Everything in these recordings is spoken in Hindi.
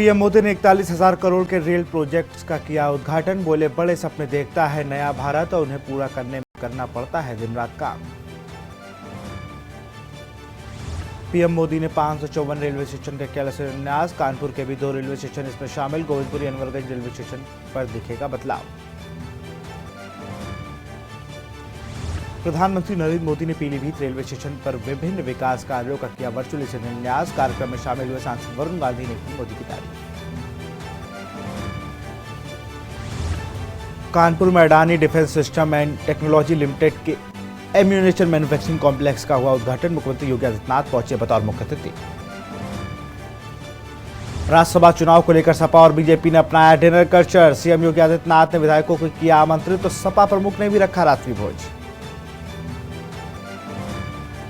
पीएम मोदी ने 41,000 करोड़ के रेल प्रोजेक्ट्स का किया उद्घाटन। बोले बड़े सपने देखता है नया भारत और उन्हें पूरा करने में करना पड़ता है दिन रात काम। पीएम मोदी ने 554 रेलवे स्टेशन का किया शिलान्यास। कानपुर के भी 2 रेलवे स्टेशन इसमें शामिल। गोविंदपुरी अनवरगंज रेलवे स्टेशन पर दिखेगा बदलाव। प्रधानमंत्री नरेंद्र मोदी ने पीलीभीत रेलवे स्टेशन पर विभिन्न विकास कार्यों का किया वर्चुअली शिलान्यास। कार्यक्रम में शामिल हुए सांसद वरुण गांधी ने की मोदी की तारीफ। कानपुर में Adani defence system and technology limited के एम्यूनिशन मैन्युफैक्चरिंग कॉम्प्लेक्स का हुआ उद्घाटन। मुख्यमंत्री योगी आदित्यनाथ पहुंचे बतौर मुख्य अतिथि। राज्यसभा चुनाव को लेकर सपा और बीजेपी ने अपनाया dinner culture. CM Yogi Adityanath ने विधायकों को किया आमंत्रित, तो सपा प्रमुख ने भी रखा रात्रि भोज।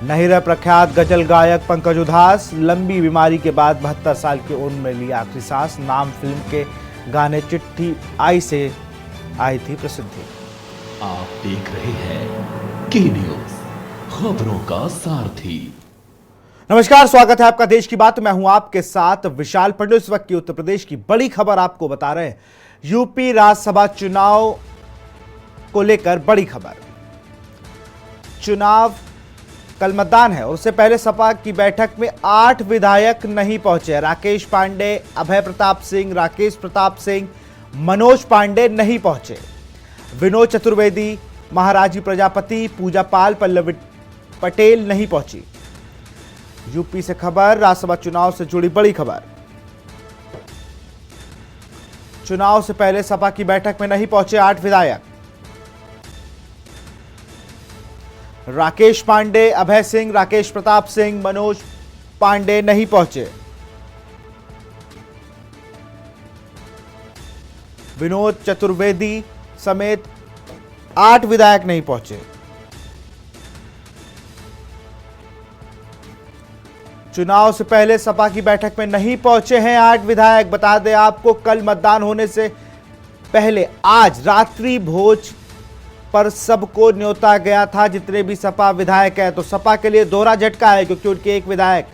नहीं रहे प्रख्यात गजल गायक पंकज उधास। लंबी बीमारी के बाद 72 साल की उम्र में लिया आखिरी सांस। नाम फिल्म के गाने चिट्ठी आई से आई थी प्रसिद्धि। आप देख रहे हैं के न्यूज, खबरों का सारथी। नमस्कार, स्वागत है आपका देश की बात। मैं हूं आपके साथ विशाल पंडित। इस वक्त की उत्तर प्रदेश की बड़ी खबर आपको बता रहे हैं। यूपी राज्यसभा चुनाव को लेकर बड़ी खबर। चुनाव कल मतदान है और उससे पहले सपा की बैठक में 8 विधायक नहीं पहुंचे। राकेश पांडे, अभय प्रताप सिंह, राकेश प्रताप सिंह, मनोज पांडे नहीं पहुंचे। विनोद चतुर्वेदी, महाराजी प्रजापति, पूजा पाल, पल्लवी पटेल नहीं पहुंची। यूपी से खबर, राज्यसभा चुनाव से जुड़ी बड़ी खबर। चुनाव से पहले सपा की बैठक में नहीं पहुंचे 8 विधायक। राकेश पांडे, अभय सिंह, राकेश प्रताप सिंह, मनोज पांडे नहीं पहुंचे। विनोद चतुर्वेदी समेत 8 विधायक नहीं पहुंचे। चुनाव से पहले सपा की बैठक में नहीं पहुंचे हैं 8 विधायक। बता दें आपको, कल मतदान होने से पहले आज रात्रि भोज पर सबको न्योता गया था। जितने भी सपा विधायक हैं, तो सपा के लिए दोहरा झटका है, क्योंकि उनके एक विधायक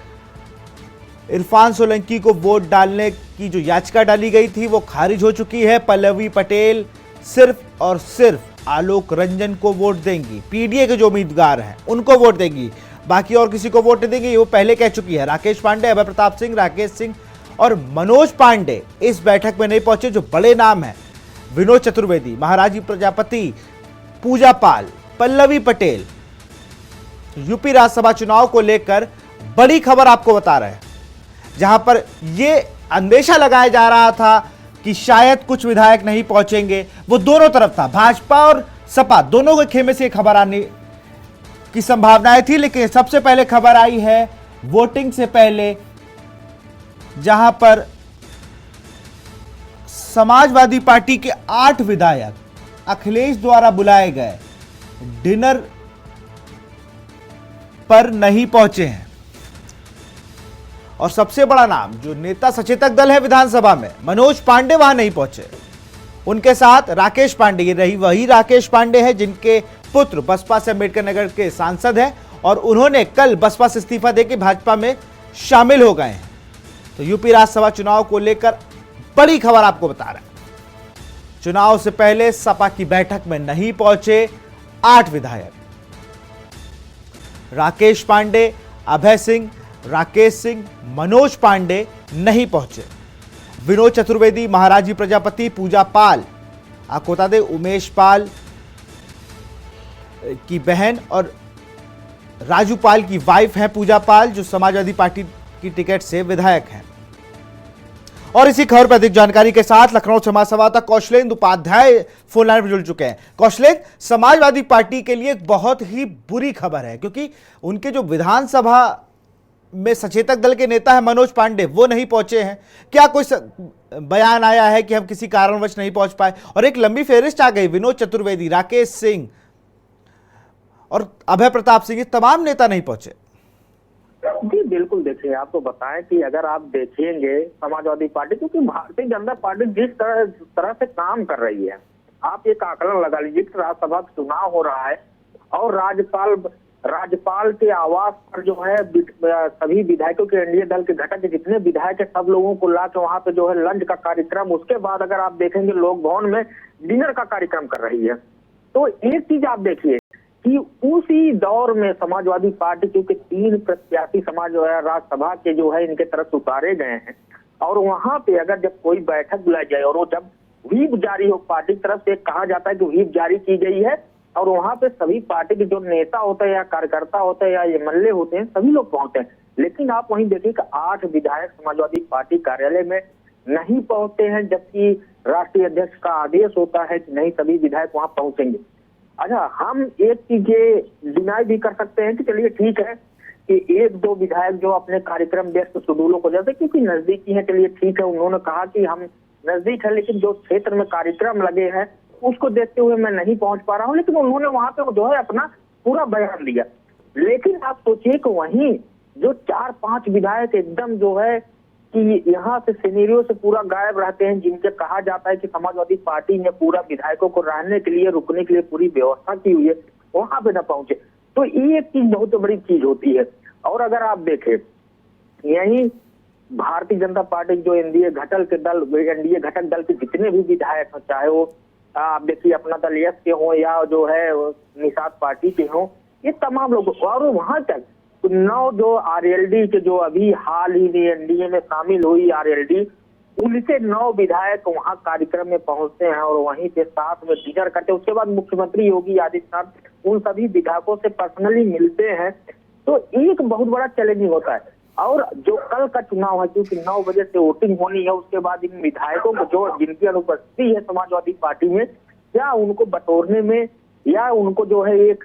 इरफान सोलंकी को वोट डालने की जो याचिका डाली गई थी वो खारिज हो चुकी है। पल्लवी पटेल सिर्फ और सिर्फ आलोक रंजन को वोट देंगी। पीडीए के जो उम्मीदवार हैं उनको वोट देंगी, बाकी और किसी को वोट नहीं देंगी। वो पहले कह चुकी है। राकेश पांडे, अभय प्रताप सिंह, राकेश सिंह और मनोज पांडे इस बैठक में नहीं पहुंचे। जो बड़े नाम हैं, विनोद चतुर्वेदी, महाराजी प्रजापति, पूजा पाल, पल्लवी पटेल। यूपी राज्यसभा चुनाव को लेकर बड़ी खबर आपको बता रहे हैं, जहां पर यह अंदेशा लगाया जा रहा था कि शायद कुछ विधायक नहीं पहुंचेंगे। वो दोनों तरफ था, भाजपा और सपा दोनों के खेमे से खबर आने की संभावनाएं थी। लेकिन सबसे पहले खबर आई है वोटिंग से पहले, जहां पर समाजवादी पार्टी के 8 विधायक अखिलेश द्वारा बुलाए गए डिनर पर नहीं पहुंचे हैं। और सबसे बड़ा नाम, जो नेता सचेतक दल है विधानसभा में, मनोज पांडे वहां नहीं पहुंचे। उनके साथ राकेश पांडे, ये रही वही राकेश पांडे हैं जिनके पुत्र बसपा से अम्बेडकर नगर के सांसद हैं और उन्होंने कल बसपा से इस्तीफा देकर भाजपा में शामिल हो गए हैं। तो यूपी राज्यसभा चुनाव को लेकर बड़ी खबर आपको बता रहा है। चुनाव से पहले सपा की बैठक में नहीं पहुंचे 8 विधायक। राकेश पांडे, अभय सिंह, राकेश सिंह, मनोज पांडे नहीं पहुंचे। विनोद चतुर्वेदी, महाराजी प्रजापति, पूजा पाल, आपको बता दें उमेश पाल की बहन और राजू पाल की वाइफ है पूजा पाल, जो समाजवादी पार्टी की टिकट से विधायक हैं। और इसी खबर पर अधिक जानकारी के साथ लखनऊ से हमारे संवाददाता कौशलेंद्र उपाध्याय फोन लाइन पर जुड़ चुके हैं। कौशलेंद्र, समाजवादी पार्टी के लिए एक बहुत ही बुरी खबर है, क्योंकि उनके जो विधानसभा में सचेतक दल के नेता है मनोज पांडे, वो नहीं पहुंचे हैं। क्या कोई बयान आया है कि हम किसी कारणवश नहीं पहुंच पाए? और एक लंबी फेहरिस्त आ गई, विनोद चतुर्वेदी, राकेश सिंह और अभय प्रताप सिंह, ये तमाम नेता नहीं पहुंचे। जी बिल्कुल, देखिए आपको बताएं कि अगर आप देखेंगे समाजवादी पार्टी, क्योंकि भारतीय जनता पार्टी जिस तरह से काम कर रही है, आप एक आकलन लगा लीजिए कि राज्यसभा चुनाव हो रहा है और राज्यपाल राज्यपाल के आवास पर जो है सभी विधायकों के एनडीए दल के घटक के जितने विधायक है सब लोगों को ला के वहां पे जो है लंच का कार्यक्रम, उसके बाद अगर आप देखेंगे लोक भवन में डिनर का कार्यक्रम कर रही है। तो एक चीज आप देखिए कि उसी दौर में समाजवादी पार्टी, क्योंकि 3 प्रत्याशी समाज जो है राज्यसभा के जो है इनके तरफ उतारे गए हैं, और वहां पे अगर जब कोई बैठक बुलाई जाए और वो जब व्हीप जारी हो, पार्टी की तरफ से कहा जाता है कि व्हीप जारी की गई है, और वहां पे सभी पार्टी के जो नेता होते हैं या कार्यकर्ता होते हैं या एमएलए होते हैं सभी लोग पहुंचते हैं, लेकिन आप वहीं देखिए कि 8 विधायक समाजवादी पार्टी कार्यालय में नहीं पहुंचते हैं, जबकि राष्ट्रीय अध्यक्ष का आदेश होता है कि नहीं सभी विधायक वहां पहुंचेंगे। अच्छा, हम एक चीज ये डिनाई भी कर सकते हैं कि चलिए ठीक है कि 1-2 विधायक जो अपने कार्यक्रम व्यस्त शेड्यूलों को जैसे क्योंकि नजदीकी है, चलिए ठीक है, उन्होंने कहा कि हम नजदीक है लेकिन जो क्षेत्र में कार्यक्रम लगे हैं उसको देखते हुए मैं नहीं पहुंच पा रहा हूं, लेकिन उन्होंने वहां पे जो है अपना पूरा बयान दिया। लेकिन आप सोचिए कि वहीं जो 4-5 विधायक एकदम जो है कि यहाँ से सिनेरियो से पूरा गायब रहते हैं, जिनके कहा जाता है कि समाजवादी पार्टी ने पूरा विधायकों को रहने के लिए, रुकने के लिए पूरी व्यवस्था की हुई है, वहां पे न पहुंचे, तो ये एक चीज बहुत बड़ी चीज होती है। और अगर आप देखें यही भारतीय जनता पार्टी जो एनडीए घटक दल के जितने भी विधायक हो, चाहे वो आप देखिए अपना दल यस के हो या जो है निषाद पार्टी के हो, ये तमाम लोग, और वहां तक 9 जो आरएलडी के जो अभी हाल ही में एनडीए में शामिल हुई आरएलडी, उनसे 9 विधायक वहां कार्यक्रम में पहुंचते हैं और वहीं पे साथ में डिनर करते हैं। उसके बाद मुख्यमंत्री योगी आदित्यनाथ उन सभी विधायकों से पर्सनली मिलते हैं। तो एक बहुत बड़ा चैलेंजिंग होता है। और जो कल का चुनाव है, क्योंकि 9 बजे से वोटिंग होनी है, उसके बाद इन विधायकों को जो जिनकी अनुपस्थिति है समाजवादी पार्टी में, क्या उनको बटोरने में या उनको जो है एक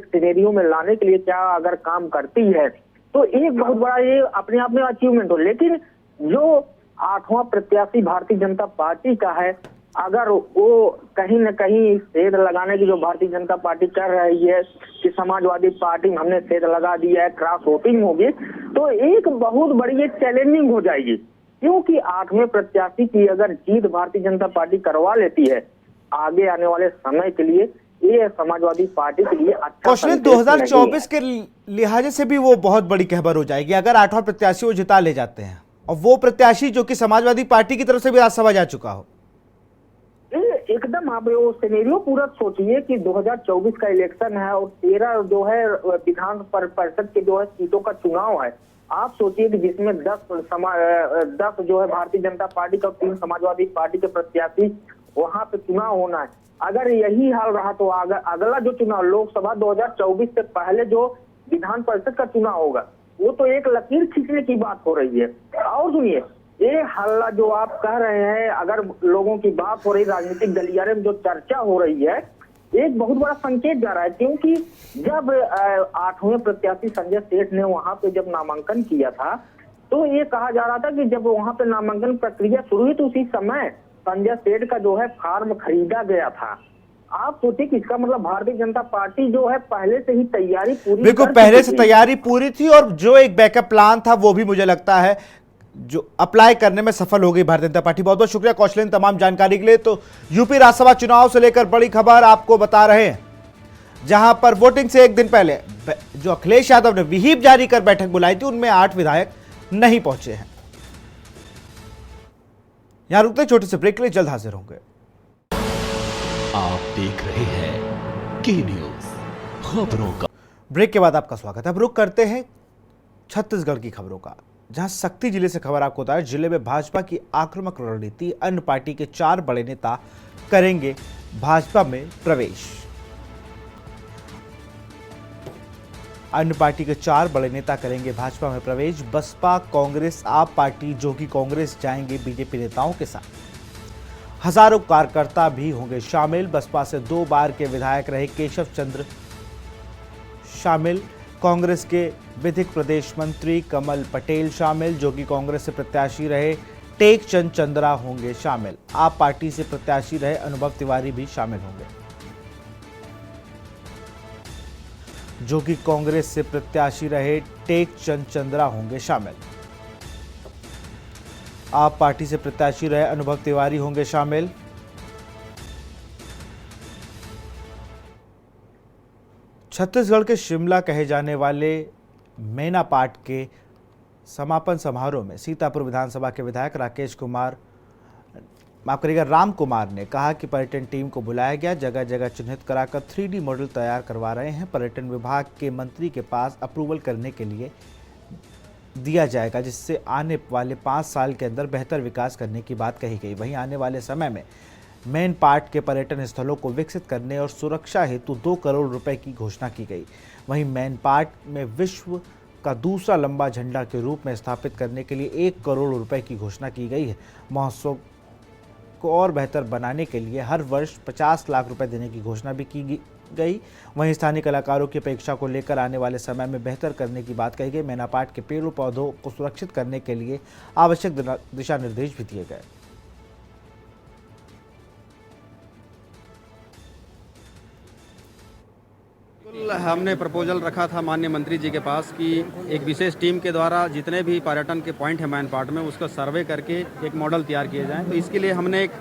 सिनेरियो में लाने के लिए क्या अगर काम करती है, तो एक बहुत बड़ा ये अपने आप में अचीवमेंट हो। लेकिन जो 8वां प्रत्याशी भारतीय जनता पार्टी का है, अगर वो कहीं न कहीं सेध लगाने की जो भारतीय जनता पार्टी कर रही है कि समाजवादी पार्टी में हमने सेध लगा दिया है, क्रॉस वोटिंग होगी, तो एक बहुत बड़ी एक चैलेंजिंग हो जाएगी। क्योंकि 8वें प्रत्याशी की अगर जीत भारतीय जनता पार्टी करवा लेती है, आगे आने वाले समय के लिए ये समाजवादी पार्टी के लिए अच्छा कौशल 2024 के लिहाजे से भी वो बहुत बड़ी कहबर हो जाएगी अगर 8वां प्रत्याशी वो जिता ले जाते हैं, और वो प्रत्याशी जो कि समाजवादी पार्टी की तरफ से भी राज्यसभा जा चुका हो। एकदम आप वो सिनेरियो पूरा सोचिए कि 2024 का इलेक्शन है और 13 जो है विधान परिषद के जो है सीटों का चुनाव है। आप सोचिए कि जिसमें 10 जो है भारतीय जनता पार्टी का और 3 समाजवादी पार्टी के प्रत्याशी वहां पे चुनाव होना है। अगर यही हाल रहा तो अगला जो चुनाव लोकसभा 2024 से पहले जो विधान परिषद का चुनाव होगा, वो तो एक लकीर खींचने की बात हो रही है। और सुनिए, ये हल्ला जो आप कह रहे हैं, अगर लोगों की बात हो रही, राजनीतिक गलियारे में जो चर्चा हो रही है, एक बहुत बड़ा संकेत जा रहा है। क्योंकि जब 8वें प्रत्याशी संजय सेठ ने वहां पे जब नामांकन किया था, तो ये कहा जा रहा था कि जब वहां पे नामांकन प्रक्रिया शुरू हुई तो उसी समय संजय सेठ का जो है फार्म खरीदा गया था। आप सोचिए कि इसका मतलब भारतीय जनता पार्टी जो है पहले से ही तैयारी पूरी, बिल्कुल पहले से तैयारी पूरी थी, और जो एक बैकअप प्लान था वो भी मुझे लगता है जो अप्लाई करने में सफल हो गई भारतीय जनता पार्टी। बहुत बहुत शुक्रिया कौशलेन तमाम जानकारी के लिए। तो यूपी राज्यसभा चुनाव से लेकर बड़ी खबर आपको बता रहे हैं, जहां पर वोटिंग से एक दिन पहले जो अखिलेश यादव ने व्हीप जारी कर बैठक बुलाई थी, उनमें 8 विधायक नहीं पहुंचे हैं। यहां रुकते छोटे से ब्रेक के लिए, जल्द हाजिर होंगे। आप देख रहे हैं की न्यूज खबरों का। ब्रेक के बाद आपका स्वागत है। अब रुक करते हैं छत्तीसगढ़ की खबरों का, जहां शक्ति जिले से खबर आपको बता रहे, जिले में भाजपा की आक्रामक रणनीति, अन्य पार्टी के 4 बड़े नेता करेंगे भाजपा में प्रवेश। अन्य पार्टी के 4 बड़े नेता करेंगे भाजपा में प्रवेश। बसपा, कांग्रेस, आप पार्टी जो कि कांग्रेस जाएंगे बीजेपी नेताओं के साथ। हजारों कार्यकर्ता भी होंगे शामिल। बसपा से 2 बार के विधायक रहे केशव चंद्र शामिल। कांग्रेस के विधिक प्रदेश मंत्री कमल पटेल शामिल, जो कि कांग्रेस से प्रत्याशी रहे टेकचंद चंद्रा होंगे शामिल। आप पार्टी से प्रत्याशी रहे अनुभव तिवारी भी शामिल होंगे, जो कि कांग्रेस से प्रत्याशी रहे टेकचंद चंद्रा होंगे शामिल। आप पार्टी से प्रत्याशी रहे अनुभव तिवारी होंगे शामिल। छत्तीसगढ़ के शिमला कहे जाने वाले मैना पाट के समापन समारोह में सीतापुर विधानसभा के विधायक राम कुमार ने कहा कि पर्यटन टीम को बुलाया गया, जगह जगह चिन्हित कराकर 3D मॉडल तैयार करवा रहे हैं। पर्यटन विभाग के मंत्री के पास अप्रूवल करने के लिए दिया जाएगा, जिससे आने वाले 5 साल के अंदर बेहतर विकास करने की बात कही गई। वहीं आने वाले समय में मेन पार्ट के पर्यटन स्थलों को विकसित करने और सुरक्षा हेतु 2 करोड़ रुपए की घोषणा की गई। वहीं मेन पार्ट में विश्व का दूसरा लंबा झंडा के रूप में स्थापित करने के लिए 1 करोड़ रुपए की घोषणा की गई है। महोत्सव को और बेहतर बनाने के लिए हर वर्ष 50 लाख रुपए देने की घोषणा भी की गई। वहीं स्थानीय कलाकारों की अपेक्षा को लेकर आने वाले समय में बेहतर करने की बात कही गई। मैना पाट के पेड़ों पौधों को सुरक्षित करने के लिए आवश्यक दिशा निर्देश भी दिए गए। हमने प्रपोजल रखा था माननीय मंत्री जी के पास कि एक विशेष टीम के द्वारा जितने भी पर्यटन के पॉइंट हैं मैन पार्ट में उसको सर्वे करके एक मॉडल तैयार किए जाएं। तो इसके लिए हमने एक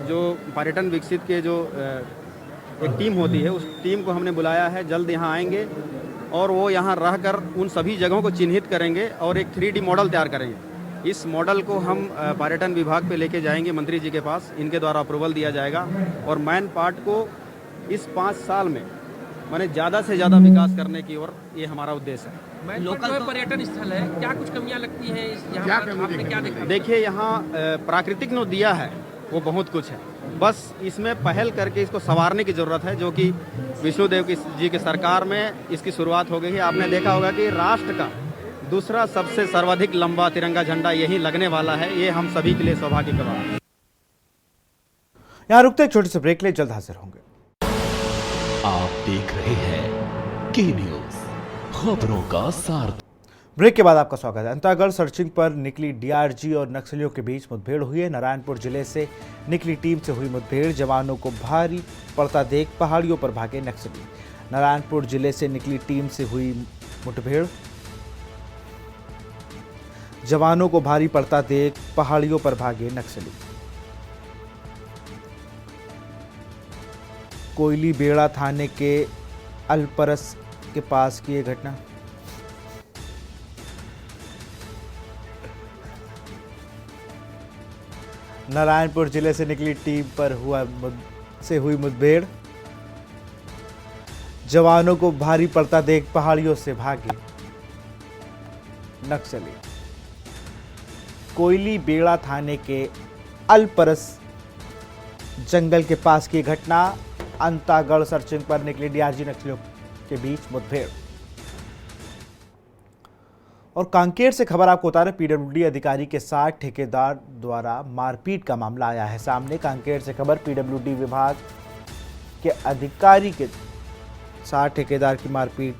जो पर्यटन विकसित के जो एक टीम होती है उस टीम को हमने बुलाया है। जल्द यहाँ आएंगे और वो यहाँ रहकर उन सभी जगहों को चिन्हित करेंगे और एक 3D मॉडल तैयार करेंगे। इस मॉडल को हम पर्यटन विभाग पे लेके जाएंगे मंत्री जी के पास, इनके द्वारा अप्रूवल दिया जाएगा और मैन पार्ट को इस 5 साल में माने ज़्यादा से ज़्यादा विकास करने की ओर ये हमारा उद्देश्य है। लोकल पर्यटन स्थल है, क्या कुछ कमियां लगती हैं यहाँ पर? आपने क्या देखा? देखिए यहाँ प्राकृतिक जो दिया है वो बहुत कुछ है, बस इसमें पहल करके इसको संवारने की ज़रूरत है, जो कि विष्णुदेव जी की सरकार में इसकी शुरुआत हो गई है। आपने देखा होगा कि राष्ट्र का दूसरा सबसे सर्वाधिक लंबा तिरंगा झंडा यही लगने वाला है। ये हम सभी के लिए सौभाग्य की बात है। यहाँ रुकते एक छोटे से ब्रेक ले, जल्द हाजिर होंगे। आप देख रहे हैं के न्यूज, खबरों का सार। ब्रेक के बाद आपका स्वागत है। अंतागढ़ सर्चिंग पर निकली डीआरजी और नक्सलियों के बीच मुठभेड़ हुई है। नारायणपुर जिले से निकली टीम से हुई मुठभेड़, जवानों को भारी पड़ता देख पहाड़ियों पर भागे नक्सली। नारायणपुर जिले से निकली टीम से हुई मुठभेड़, जवानों को भारी पड़ता देख पहाड़ियों पर भागे नक्सली। कोयली बेड़ा थाने के अलपरस के पास की यह घटना। नारायणपुर जिले से निकली टीम पर हुई मुठभेड़, जवानों को भारी पड़ता देख पहाड़ियों से भागे नक्सली। कोयली बेड़ा थाने के अलपरस जंगल के पास की घटना। अंतागढ़ सर्चिंग पर निकली डीआरजी नक्सलियों के बीच मुठभेड़। और कांकेर से खबर आपको बता रहे, पीडब्ल्यूडी अधिकारी के साथ ठेकेदार द्वारा मारपीट का मामला आया है सामने। कांकेर से खबर, पीडब्ल्यूडी विभाग के अधिकारी के साथ ठेकेदार की मारपीट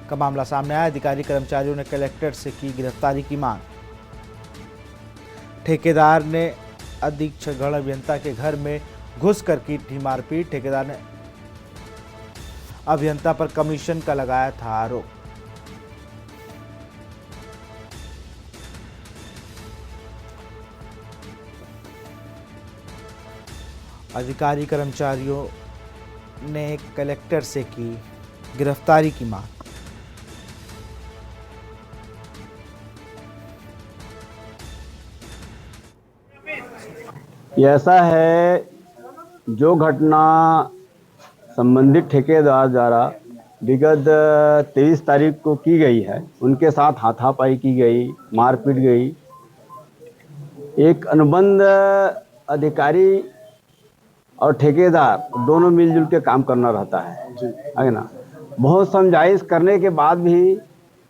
का मामला सामने आया। अधिकारी कर्मचारियों ने कलेक्टर से की गिरफ्तारी की मांग। ठेकेदार ने अधीक्षक गण अभियंता के घर में घुसकर की थी मारपीट। ठेकेदार ने अभियंता पर कमीशन का लगाया था आरोप। अधिकारी कर्मचारियों ने कलेक्टर से की गिरफ्तारी की मांग। ऐसा है, जो घटना संबंधित ठेकेदार द्वारा विगत 23 तारीख को की गई है, उनके साथ हाथापाई की गई, मारपीट गई। एक अनुबंध अधिकारी और ठेकेदार दोनों मिलजुल के काम करना रहता है ना। बहुत समझाइश करने के बाद भी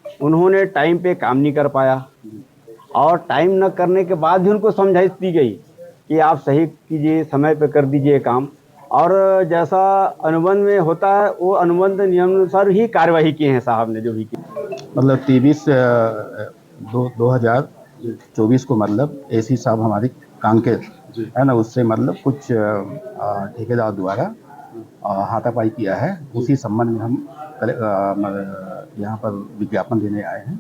उन्होंने टाइम पे काम नहीं कर पाया और टाइम न करने के बाद भी उनको समझाइश दी गई कि आप सही कीजिए, समय पे कर दीजिए काम। और जैसा अनुबंध में होता है वो अनुबंध नियमानुसार ही कार्यवाही की है साहब ने जो भी की। मतलब 23/2/2024 को मतलब एसी साहब हमारे कांकेर है ना, उससे मतलब कुछ ठेकेदार द्वारा हाथापाई किया है। उसी संबंध में हम यहाँ पर विज्ञापन देने आए हैं,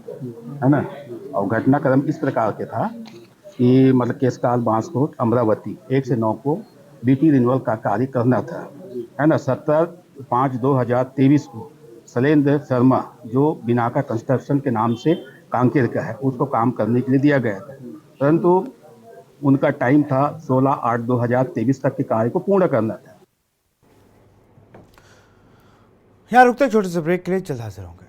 है ना। और घटनाक्रम इस प्रकार के था कि मतलब केसकाल बांसकोट अमरावती 1 से 9 को बीटी रिन्यूअल का कार्य करना था, है ना। 17 5/2023 को शैलेंद्र शर्मा जो बिनाका कंस्ट्रक्शन के नाम से कांकेर का है उसको काम करने के लिए दिया गया था, परंतु उनका टाइम था 16/8/2023 तक के कार्य को पूर्ण करना था। यहाँ रुकते छोटे से ब्रेक के लिए, जल्द हाजिर होंगे।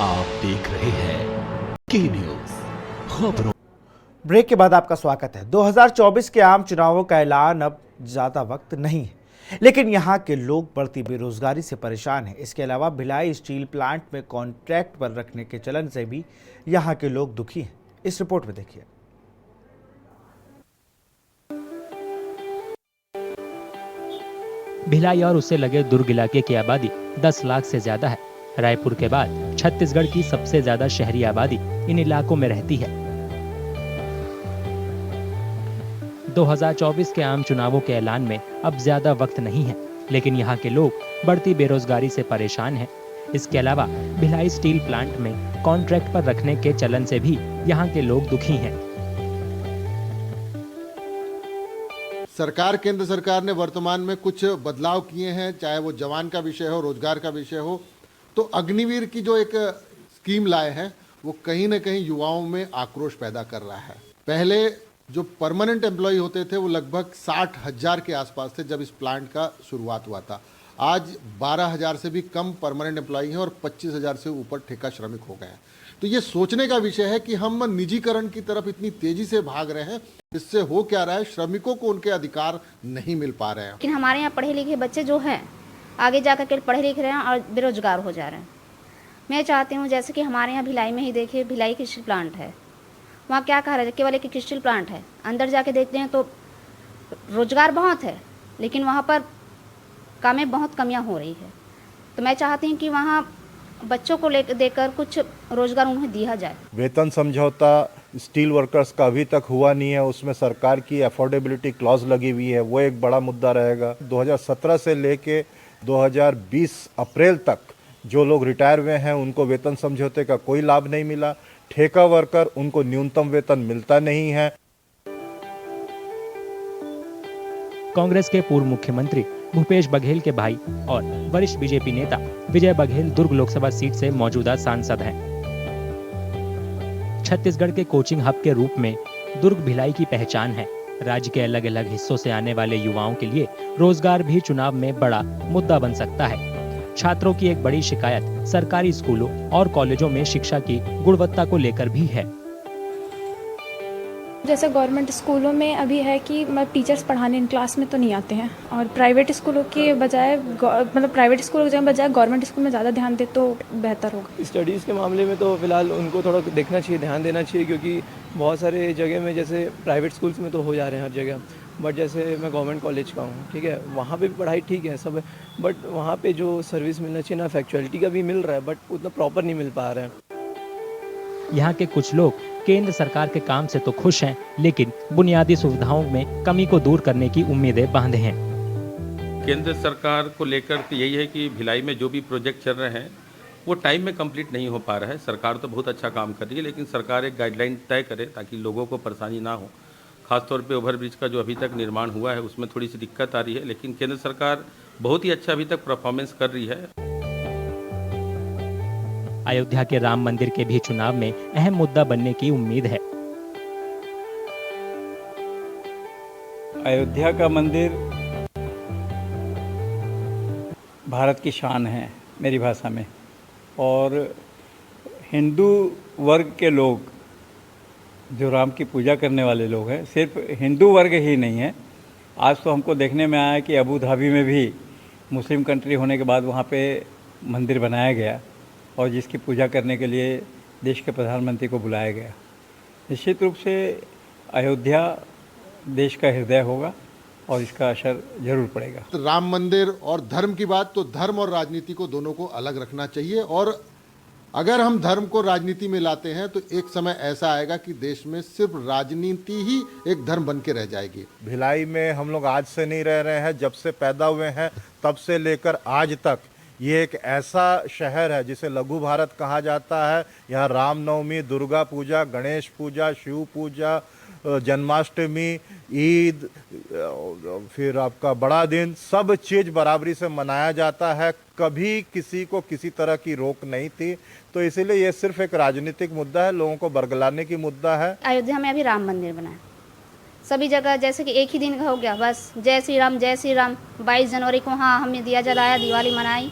आप देख रहे हैं की न्यूज खबरों। ब्रेक के बाद आपका स्वागत है। 2024 के आम चुनावों का ऐलान अब ज्यादा वक्त नहीं है, लेकिन यहाँ के लोग बढ़ती बेरोजगारी से परेशान हैं। इसके अलावा भिलाई स्टील प्लांट में कॉन्ट्रैक्ट पर रखने के चलन से भी यहाँ के लोग दुखी हैं। इस रिपोर्ट में देखिए। भिलाई और उससे लगे दुर्ग इलाके की आबादी 10 लाख से ज्यादा है। रायपुर के बाद छत्तीसगढ़ की सबसे ज्यादा शहरी आबादी इन इलाकों में रहती है। 2024 के आम चुनावों के ऐलान में अब ज्यादा वक्त नहीं है, लेकिन यहाँ के लोग बढ़ती बेरोजगारी से परेशान हैं। इसके अलावा भिलाई स्टील प्लांट में कॉन्ट्रैक्ट पर रखने के चलन से भी यहाँ के लोग दुखी हैं। सरकार, केंद्र सरकार ने वर्तमान में कुछ बदलाव किए हैं, चाहे वो जवान का विषय हो, रोजगार का विषय हो। तो अग्निवीर की जो एक स्कीम लाए हैं वो कहीं ना कहीं युवाओं में आक्रोश पैदा कर रहा है। पहले जो परमानेंट एम्प्लॉय होते थे वो लगभग 60,000 के आसपास थे जब इस प्लांट का शुरुआत हुआ था। आज 12,000 से भी कम परमानेंट एम्प्लॉय हैं और 25,000 से ऊपर ठेका श्रमिक हो गए हैं। तो ये सोचने का विषय है कि हम निजीकरण की तरफ इतनी तेजी से भाग रहे हैं, इससे हो क्या रहा है, श्रमिकों को उनके अधिकार नहीं मिल पा रहे हैं। लेकिन हमारे यहाँ पढ़े लिखे बच्चे जो हैं आगे जाकर के पढ़े लिख रहे हैं और बेरोजगार हो जा रहे हैं। मैं चाहती हूँ जैसे कि हमारे यहाँ भिलाई में ही देखिए, भिलाई की स्टील प्लांट है, वहाँ क्या कह रहे थे, केवल एक स्टील प्लांट है। अंदर जाके देखते हैं तो रोजगार बहुत है, लेकिन वहाँ पर कामें बहुत कमियाँ हो रही है। तो मैं चाहती हूँ कि वहाँ बच्चों को लेकर देकर कुछ रोजगार उन्हें दिया जाए। वेतन समझौता स्टील वर्कर्स का अभी तक हुआ नहीं है, उसमें सरकार की अफोर्डेबिलिटी क्लॉज लगी हुई है, वो एक बड़ा मुद्दा रहेगा। 2017 से लेके 2020 अप्रैल तक जो लोग रिटायर हुए हैं उनको वेतन समझौते का कोई लाभ नहीं मिला। ठेका वर्कर, उनको न्यूनतम वेतन मिलता नहीं है। कांग्रेस के पूर्व मुख्यमंत्री भूपेश बघेल के भाई और वरिष्ठ बीजेपी नेता विजय बघेल दुर्ग लोकसभा सीट से मौजूदा सांसद हैं। छत्तीसगढ़ के कोचिंग हब के रूप में दुर्ग भिलाई की पहचान है। राज्य के अलग अलग हिस्सों से आने वाले युवाओं के लिए रोजगार भी चुनाव में बड़ा मुद्दा बन सकता है। छात्रों की एक बड़ी शिकायत सरकारी स्कूलों और कॉलेजों में शिक्षा की गुणवत्ता को लेकर भी है। जैसे गवर्नमेंट स्कूलों में अभी है कि मतलब टीचर्स पढ़ाने इन क्लास में तो नहीं आते हैं, और प्राइवेट स्कूलों के बजाय प्राइवेट स्कूलों के बजाय गवर्नमेंट स्कूल में ज़्यादा ध्यान दे तो बेहतर होगा। स्टडीज़ के मामले में तो फिलहाल उनको थोड़ा देखना चाहिए, ध्यान देना चाहिए, क्योंकि बहुत सारे जगह में जैसे प्राइवेट स्कूल्स में तो हो जा रहे हैं हर जगह, बट जैसे मैं गवर्नमेंट कॉलेज का हूँ, ठीक है, वहाँ पे भी पढ़ाई ठीक है सब है, बट वहाँ पे जो सर्विस मिलना चाहिए ना, फैक्चुअलिटी का भी मिल रहा है बट उतना प्रॉपर नहीं मिल पा रहा है। यहाँ के कुछ लोग केंद्र सरकार के काम से तो खुश हैं, लेकिन बुनियादी सुविधाओं में कमी को दूर करने की उम्मीदें बांधे हैं। केंद्र सरकार को लेकर यही है कि भिलाई में जो भी प्रोजेक्ट चल रहे हैं वो टाइम में कंप्लीट नहीं हो पा रहा है। सरकार तो बहुत अच्छा काम कर रही है, लेकिन सरकार एक गाइडलाइन तय करे ताकि लोगों को परेशानी ना हो। खासतौर पे ओवरब्रिज का जो अभी तक निर्माण हुआ है उसमें थोड़ी सी दिक्कत आ रही है, लेकिन केंद्र सरकार बहुत ही अच्छा अभी तक परफॉर्मेंस कर रही है। अयोध्या के राम मंदिर के भी चुनाव में अहम मुद्दा बनने की उम्मीद है। अयोध्या का मंदिर भारत की शान है मेरी भाषा में, और हिंदू वर्ग के लोग जो राम की पूजा करने वाले लोग हैं, सिर्फ हिंदू वर्ग ही नहीं है। आज तो हमको देखने में आया कि अबू धाबी में भी मुस्लिम कंट्री होने के बाद वहाँ पे मंदिर बनाया गया और जिसकी पूजा करने के लिए देश के प्रधानमंत्री को बुलाया गया। निश्चित रूप से अयोध्या देश का हृदय होगा और इसका असर जरूर पड़ेगा। तो राम मंदिर और धर्म की बात, तो धर्म और राजनीति को दोनों को अलग रखना चाहिए, और अगर हम धर्म को राजनीति में लाते हैं तो एक समय ऐसा आएगा कि देश में सिर्फ राजनीति ही एक धर्म बन के रह जाएगी। भिलाई में हम लोग आज से नहीं रह रहे हैं, जब से पैदा हुए हैं तब से लेकर आज तक ये एक ऐसा शहर है जिसे लघु भारत कहा जाता है। यहाँ रामनवमी, दुर्गा पूजा, गणेश पूजा, शिव पूजा, जन्माष्टमी, ईद, फिर आपका बड़ा दिन, सब चीज़ बराबरी से मनाया जाता है। कभी किसी को किसी तरह की रोक नहीं थी। तो इसीलिए ये सिर्फ एक राजनीतिक मुद्दा है, लोगों को बरगलाने की मुद्दा है। अयोध्या में अभी राम मंदिर बना है, सभी जगह जैसे कि एक ही दिन का हो गया, बस जय श्री राम जय श्री राम। 22 जनवरी को हाँ हमने दिया जलाया, दिवाली मनाई,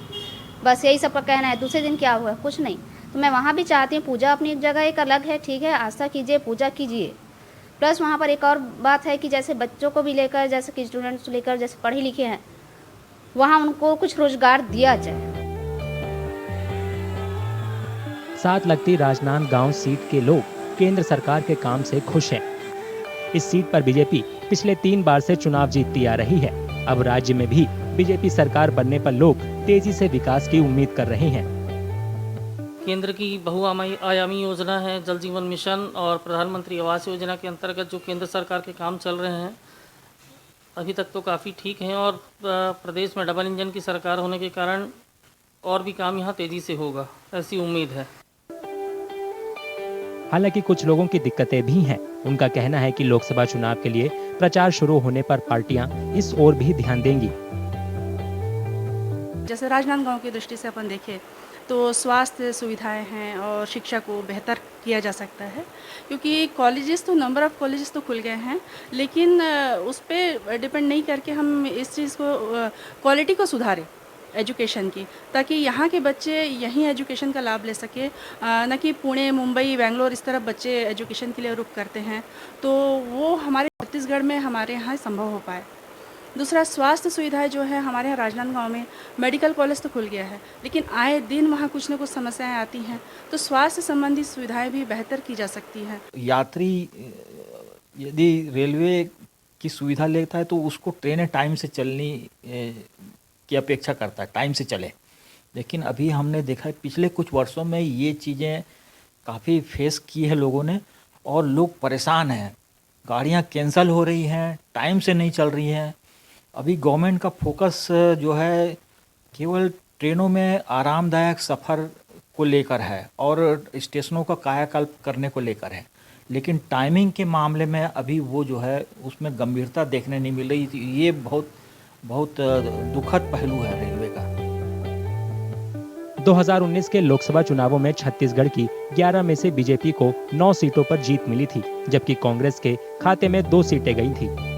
बस यही सब का कहना है। दूसरे दिन क्या हुआ, कुछ नहीं। तो मैं वहाँ भी चाहती हूँ, पूजा अपनी एक जगह एक अलग है, ठीक है, आस्था कीजिए, पूजा कीजिए। प्लस वहाँ पर एक और बात है कि जैसे बच्चों को भी लेकर, जैसे कि स्टूडेंट्स लेकर, जैसे पढ़े लिखे हैं, वहाँ उनको कुछ रोजगार दिया जाए। साथ लगती राजनांदगांव सीट के लोग केंद्र सरकार के काम से खुश हैं। इस सीट पर बीजेपी पिछले 3 बार से चुनाव जीतती आ रही है। अब राज्य में भी बीजेपी सरकार बनने पर लोग तेजी से विकास की उम्मीद कर रहे हैं। केंद्र की बहुआयामी योजना है जल जीवन मिशन और प्रधानमंत्री आवास योजना के अंतर्गत जो केंद्र सरकार के काम चल रहे हैं अभी तक तो काफ़ी ठीक हैं, और प्रदेश में डबल इंजन की सरकार होने के कारण और भी काम यहाँ तेज़ी से होगा, ऐसी उम्मीद है। हालांकि कुछ लोगों की दिक्कतें भी हैं। उनका कहना है कि लोकसभा चुनाव के लिए प्रचार शुरू होने पर पार्टियां इस ओर भी ध्यान देंगी। जैसे राजनांदगांव की दृष्टि से अपन देखें तो स्वास्थ्य सुविधाएं हैं और शिक्षा को बेहतर किया जा सकता है, क्योंकि कॉलेजेस तो नंबर ऑफ़ कॉलेजेस तो खुल गए हैं, लेकिन उस पर डिपेंड नहीं करके हम इस चीज़ को क्वालिटी को सुधारें एजुकेशन की, ताकि यहाँ के बच्चे यहीं एजुकेशन का लाभ ले सके, न कि पुणे, मुंबई, बेंगलोर इस तरफ बच्चे एजुकेशन के लिए रुख करते हैं, तो वो हमारे छत्तीसगढ़ में हमारे यहाँ संभव हो पाए। दूसरा, स्वास्थ्य सुविधाएं जो है हमारे यहाँ राजनांदगांव में मेडिकल कॉलेज तो खुल गया है, लेकिन आए दिन वहाँ कुछ न कुछ समस्याएं आती हैं, तो स्वास्थ्य संबंधी सुविधाएं भी बेहतर की जा सकती हैं। यात्री यदि रेलवे की सुविधा लेता है तो उसको ट्रेनें टाइम से चलनी की अपेक्षा करता है, टाइम से चले। लेकिन अभी हमने देखा है पिछले कुछ वर्षों में ये चीज़ें काफ़ी फेस की है लोगों ने, और लोग परेशान हैं। गाड़ियाँ कैंसिल हो रही हैं, टाइम से नहीं चल रही हैं। अभी गवर्नमेंट का फोकस जो है केवल ट्रेनों में आरामदायक सफ़र को लेकर है और स्टेशनों का कायाकल्प करने को लेकर है, लेकिन टाइमिंग के मामले में अभी वो जो है उसमें गंभीरता देखने नहीं मिल रही। ये बहुत दुखद पहलू है रेलवे का। 2019 के लोकसभा चुनावों में छत्तीसगढ़ की 11 में से बीजेपी को 9 सीटों पर जीत मिली थी, जबकि कांग्रेस के खाते में 2 सीटें गई थी।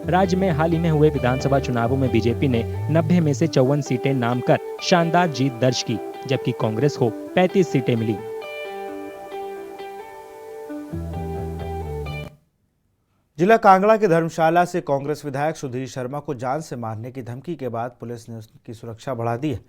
राज्य में हाल ही में हुए विधानसभा चुनावों में बीजेपी ने 90 में से 54 सीटें नाम कर शानदार जीत दर्ज की, जबकि कांग्रेस को 35 सीटें मिली। जिला कांगड़ा के धर्मशाला से कांग्रेस विधायक सुधीर शर्मा को जान से मारने की धमकी के बाद पुलिस ने उसकी सुरक्षा बढ़ा दी है।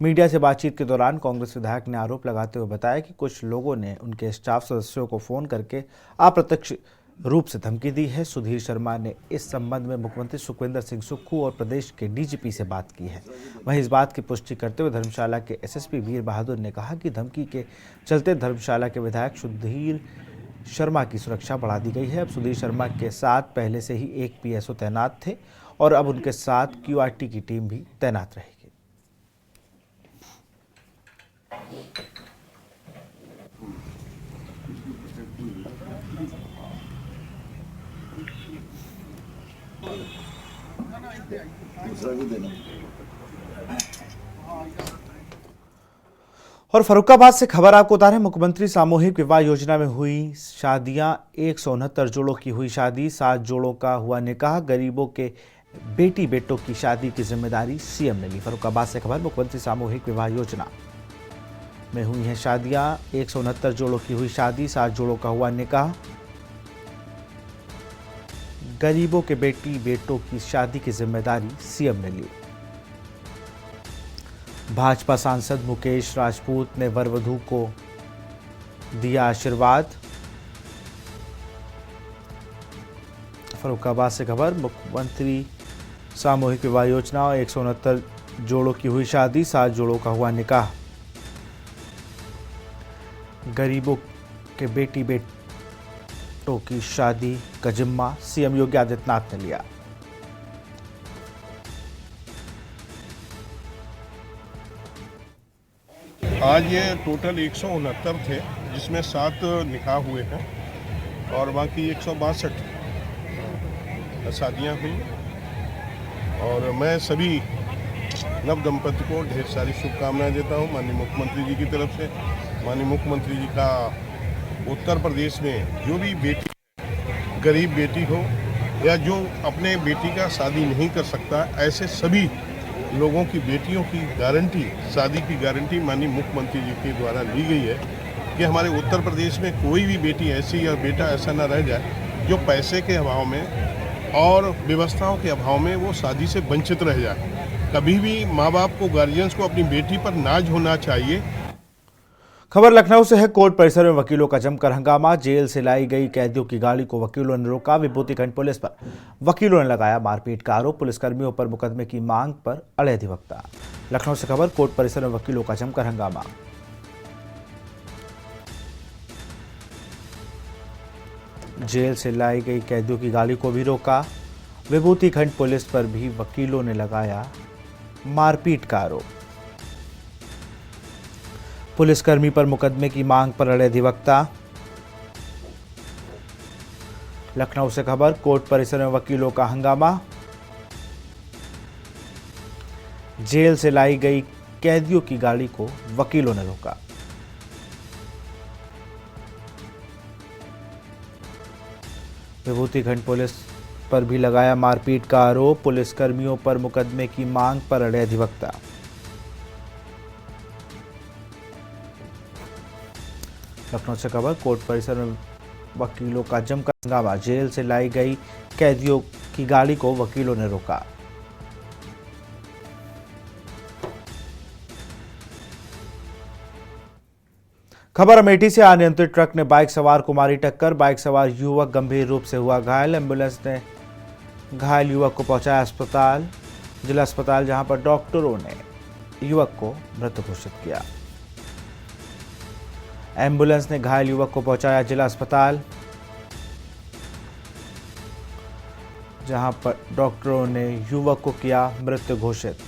मीडिया से बातचीत के दौरान कांग्रेस विधायक ने आरोप लगाते हुए बताया कि कुछ लोगों ने उनके स्टाफ सदस्यों को फोन करके अप्रत्यक्ष रूप से धमकी दी है। सुधीर शर्मा ने इस संबंध में मुख्यमंत्री सुखविंदर सिंह सुक्खू और प्रदेश के डीजीपी से बात की है। वहीं इस बात की पुष्टि करते हुए धर्मशाला के एसएसपी वीर बहादुर ने कहा कि धमकी के चलते धर्मशाला के विधायक सुधीर शर्मा की सुरक्षा बढ़ा दी गई है। अब सुधीर शर्मा के साथ पहले से ही एक पीएसओ तैनात थे और अब उनके साथ क्यूआरटी की टीम भी तैनात रहेगी। और फर्रुखाबाद से खबर आपको बता रहे, मुख्यमंत्री सामूहिक विवाह योजना में हुई शादियां, 169 जोड़ों की हुई शादी, 7 जोड़ों का हुआ निकाह। गरीबों के बेटी बेटों की शादी की जिम्मेदारी सीएम ने ली। फर्रुखाबाद से खबर, मुख्यमंत्री सामूहिक विवाह योजना में हुई हैं शादियां, 169 जोड़ों की हुई शादी, 7 जोड़ों का हुआ निकाह। गरीबों के बेटी बेटों की शादी की जिम्मेदारी सीएम ने ली। भाजपा सांसद मुकेश राजपूत ने वर वधू को दिया आशीर्वाद। फर्रुखाबाद से खबर, मुख्यमंत्री सामूहिक विवाह योजना, 169 जोड़ों की हुई शादी, 7 जोड़ों का हुआ निकाह। गरीबों के बेटी बेटों की शादी का जिम्मा सीएम योगी आदित्यनाथ ने लिया। आज ये टोटल 169 थे, जिसमें 7 निकाह हुए हैं और बाकी 162 शादियाँ हुई। और मैं सभी नव दंपति को ढेर सारी शुभकामनाएं देता हूं माननीय मुख्यमंत्री जी की तरफ से। माननीय मुख्यमंत्री जी का उत्तर प्रदेश में जो भी बेटी, गरीब बेटी हो या जो अपने बेटी का शादी नहीं कर सकता, ऐसे सभी लोगों की बेटियों की गारंटी, शादी की गारंटी माननीय मुख्यमंत्री जी के द्वारा ली गई है कि हमारे उत्तर प्रदेश में कोई भी बेटी ऐसी या बेटा ऐसा ना रह जाए जो पैसे के अभाव में और व्यवस्थाओं के अभाव में वो शादी से वंचित रह जाए। कभी भी माँ बाप को, गार्जियंस को अपनी बेटी पर नाज होना चाहिए। खबर लखनऊ से है। कोर्ट परिसर में वकीलों का जमकर हंगामा। जेल से लाई गई कैदियों की गाड़ी को वकीलों ने रोका। विभूतिखंड पुलिस पर वकीलों ने लगाया मारपीट का आरोप। पुलिसकर्मियों पर मुकदमे की मांग पर अड़े अधिवक्ता। लखनऊ से खबर। कोर्ट परिसर में वकीलों का जमकर हंगामा। जेल से लाई गई कैदियों की गाड़ी को भी रोका। विभूतिखंड पुलिस पर भी वकीलों ने लगाया मारपीट का आरोप। पुलिसकर्मी पर मुकदमे की मांग पर अड़े अधिवक्ता। लखनऊ से खबर। कोर्ट परिसर में वकीलों का हंगामा। जेल से लाई गई कैदियों की गाड़ी को वकीलों ने रोका। विभूतिखंड पुलिस पर भी लगाया मारपीट का आरोप। पुलिसकर्मियों पर मुकदमे की मांग पर अड़े अधिवक्ता। लखनऊ से खबर। कोर्ट परिसर में वकीलों का जमकर हंगामा। जेल से लाई गई कैदियों की गाड़ी को वकीलों ने रोका। खबर अमेठी से। अनियंत्रित ट्रक ने बाइक सवार को मारी टक्कर। बाइक सवार युवक गंभीर रूप से हुआ घायल। एम्बुलेंस ने घायल युवक को पहुंचाया अस्पताल, जिला अस्पताल, जहां पर डॉक्टरों ने युवक को मृत घोषित किया। एम्बुलेंस ने घायल युवक को पहुंचाया जिला अस्पताल, जहां पर डॉक्टरों ने युवक को किया मृत घोषित।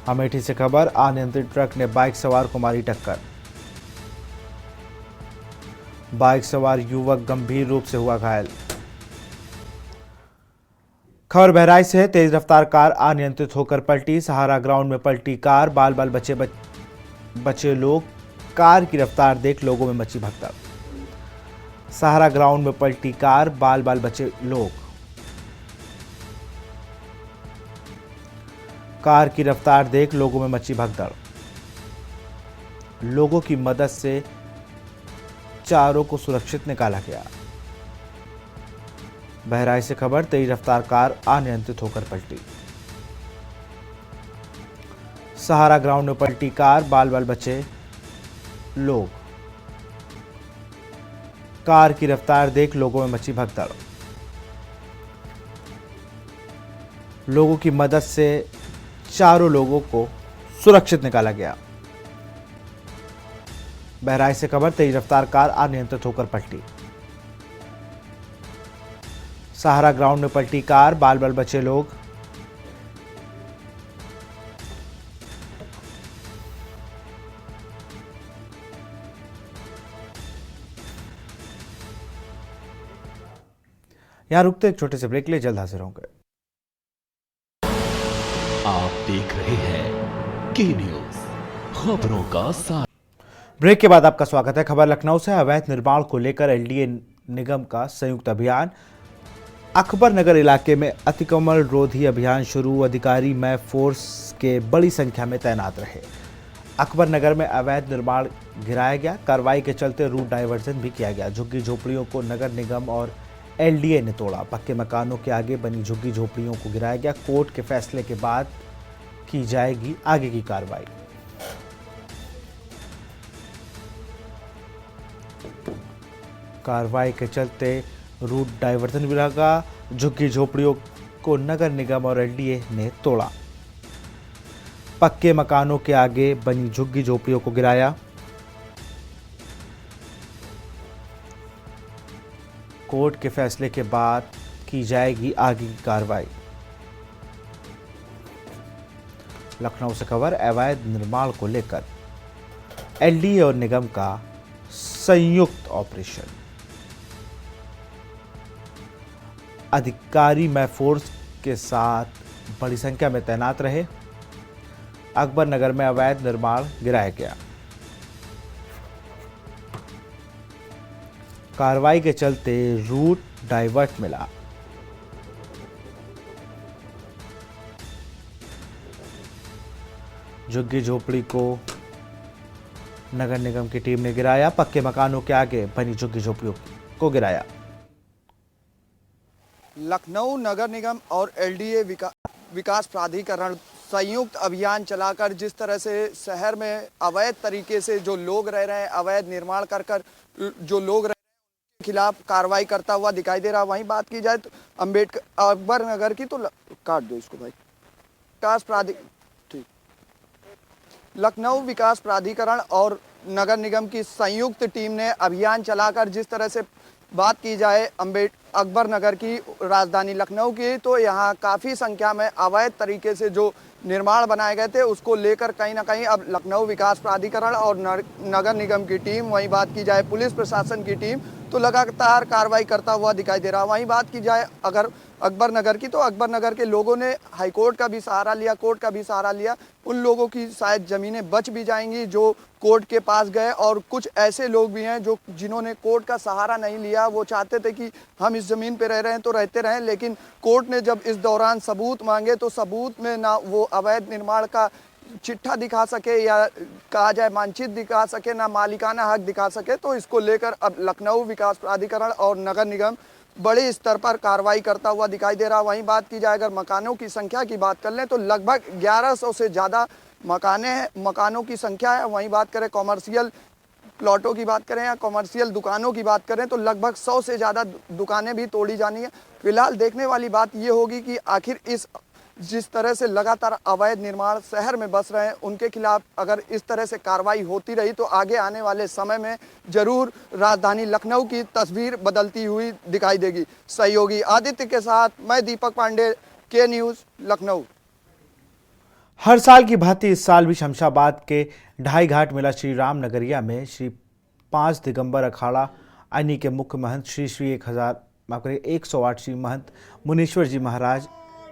अमेठी से खबर। अनियंत्रित ट्रक ने बाइक सवार को मारी टक्कर। बाइक सवार युवक गंभीर रूप से हुआ घायल। खबर बहराइच से है। तेज रफ्तार कार अनियंत्रित होकर पलटी। सहारा ग्राउंड में पलटी कार। बाल बाल बचे लोग। कार की रफ्तार देख लोगों में मची भगदड़। सहारा ग्राउंड में पलटी कार। बाल बाल बचे लोग। कार की रफ्तार देख लोगों में मची भगदड़। लोगों की मदद से चारों को सुरक्षित निकाला गया। बहराइच से खबर। तेज रफ्तार कार अनियंत्रित होकर पलटी। सहारा ग्राउंड में पलटी कार। बाल बाल बचे लोग। कार की रफ्तार देख लोगों में मची भगदड़। लोगों की मदद से चारों लोगों को सुरक्षित निकाला गया। बहराइच से खबर। तेज रफ्तार कार अनियंत्रित होकर पलटी। सहारा ग्राउंड में पलटी कार। बाल बाल बचे लोग। यहां रुकते एक छोटे से ब्रेक ले, जल्द हाजिर होंगे। आप देख रहे हैं के न्यूज, खबरों का सार। ब्रेक के बाद आपका स्वागत है। खबर लखनऊ से। अवैध निर्माण को लेकर एलडीए निगम का संयुक्त अभियान। अकबर नगर इलाके में अतिक्रमण रोधी अभियान शुरू। अधिकारी मय फोर्स के बड़ी संख्या में तैनात रहे। अकबर नगर में अवैध निर्माण गिराया गया। कार्रवाई के चलते रूट डाइवर्जन भी किया गया। झुग्गी झोपड़ियों को नगर निगम और एलडीए ने तोड़ा। पक्के मकानों के आगे बनी झुग्गी झोपड़ियों को गिराया गया। कोर्ट के फैसले के बाद की जाएगी आगे की कार्रवाई। कार्रवाई के चलते रूट डाइवर्जन भी लगा। झुग्गी झोपड़ियों को नगर निगम और एलडीए ने तोड़ा। पक्के मकानों के आगे बनी झुग्गी झोपड़ियों को गिराया। कोर्ट के फैसले के बाद की जाएगी आगे की कार्रवाई। लखनऊ से खबर। अवैध निर्माण को लेकर एलडीए और निगम का संयुक्त ऑपरेशन। अधिकारी में फोर्स के साथ बड़ी संख्या में तैनात रहे। अकबर नगर में अवैध निर्माण गिराया गया। कार्रवाई के चलते रूट डाइवर्ट मिला। झुग्गी झोपड़ी को नगर निगम की टीम ने गिराया। पक्के मकानों के आगे बनी झुग्गी झोपड़ियों को गिराया। लखनऊ नगर निगम और एलडीए विकास प्राधिकरण संयुक्त अभियान चलाकर जिस तरह से शहर में अवैध तरीके से जो लोग रह रहे हैं, अवैध निर्माण कर जो लोग रह रहे हैं, उनके खिलाफ कार्रवाई करता हुआ दिखाई दे रहा। वहीं बात की जाए तो अकबर नगर की, तो काट दो इसको भाई। लखनऊ विकास प्राधिकरण और नगर निगम की संयुक्त टीम ने अभियान चलाकर जिस तरह से बात की जाए अकबर नगर की, राजधानी लखनऊ की, तो यहाँ काफ़ी संख्या में अवैध तरीके से जो निर्माण बनाए गए थे उसको लेकर कहीं ना कहीं अब लखनऊ विकास प्राधिकरण और नगर निगम की टीम, वहीं बात की जाए पुलिस प्रशासन की टीम, तो लगातार कार्रवाई करता हुआ दिखाई दे रहा। वहीं बात की जाए अगर अकबर नगर की, तो अकबर नगर के लोगों ने हाईकोर्ट का भी सहारा लिया, कोर्ट का भी सहारा लिया। उन लोगों की शायद ज़मीनें बच भी जाएंगी जो कोर्ट के पास गए, और कुछ ऐसे लोग भी हैं जो जिन्होंने कोर्ट का सहारा नहीं लिया। वो चाहते थे कि हम इस ज़मीन पे रह रहे हैं तो रहते रहें, लेकिन कोर्ट ने जब इस दौरान सबूत मांगे तो सबूत में ना वो अवैध निर्माण का चिट्ठा दिखा सके या कहा जाए मानचित्र दिखा सके, ना मालिकाना हक दिखा सके। तो इसको लेकर अब लखनऊ विकास प्राधिकरण और नगर निगम बड़े स्तर पर कार्रवाई करता हुआ दिखाई दे रहा। वहीं बात की जाए अगर मकानों की संख्या की बात कर लें तो लगभग 1100 से ज़्यादा मकानों की संख्या है। वहीं बात करें कॉमर्शियल प्लॉटों की बात करें या कॉमर्शियल दुकानों की बात करें तो लगभग 100 से ज़्यादा दुकानें भी तोड़ी जानी है। फिलहाल देखने वाली बात ये होगी कि आखिर जिस तरह से लगातार अवैध निर्माण शहर में बस रहे हैं उनके खिलाफ अगर इस तरह से कार्रवाई होती रही तो आगे आने वाले समय में जरूर राजधानी लखनऊ की तस्वीर बदलती हुई दिखाई देगी। सहयोगी आदित्य के साथ मैं दीपक पांडे, के न्यूज़, लखनऊ। हर साल की भांति इस साल भी शमशाबाद के ढाई घाट मेला श्री राम नगरिया में श्री 5 दिगंबर अखाड़ा अनी के मुख्य महंत श्री 108 श्री महंत मुनीश्वर जी महाराज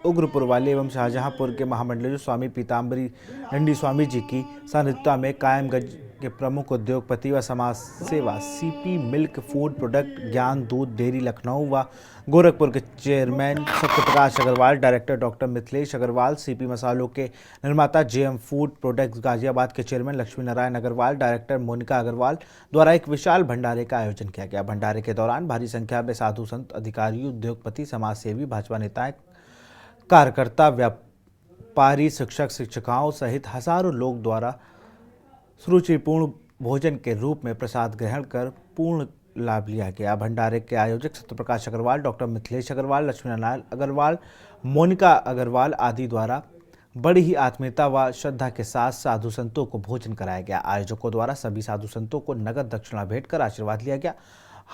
उग्रपुर वाले एवं शाहजहांपुर के महामंडलेश्वर स्वामी पीताम्बरी नंदी स्वामी जी की सानिध्यता में कायमगंज के प्रमुख उद्योगपति व समाज सेवा सीपी मिल्क फूड प्रोडक्ट ज्ञान दूध डेयरी लखनऊ व गोरखपुर के chairman Satyaprakash Agarwal, director doctor Mithilesh Agarwal, CP मसालों के निर्माता जेएम फूड प्रोडक्ट्स गाजियाबाद के चेयरमैन लक्ष्मी नारायण अग्रवाल, डायरेक्टर मोनिका अग्रवाल द्वारा एक विशाल भंडारे का आयोजन किया गया। भंडारे के दौरान भारी संख्या में साधु संत, अधिकारी, उद्योगपति, समाजसेवी, भाजपा नेताएं, कार्यकर्ता, व्यापारी, शिक्षक, शिक्षिकाओं सहित हजारों लोग द्वारा सुरुचिपूर्ण भोजन के रूप में प्रसाद ग्रहण कर पूर्ण लाभ लिया गया। भंडारे के आयोजक सत्यप्रकाश अग्रवाल, डॉक्टर मिथिलेश अग्रवाल, लक्ष्मी नारायण अग्रवाल, मोनिका अग्रवाल आदि द्वारा बड़ी ही आत्मीयता व श्रद्धा के साथ साधु संतों को भोजन कराया गया। आयोजकों द्वारा सभी साधु संतों को नगद दक्षिणा भेंट कर आशीर्वाद लिया गया।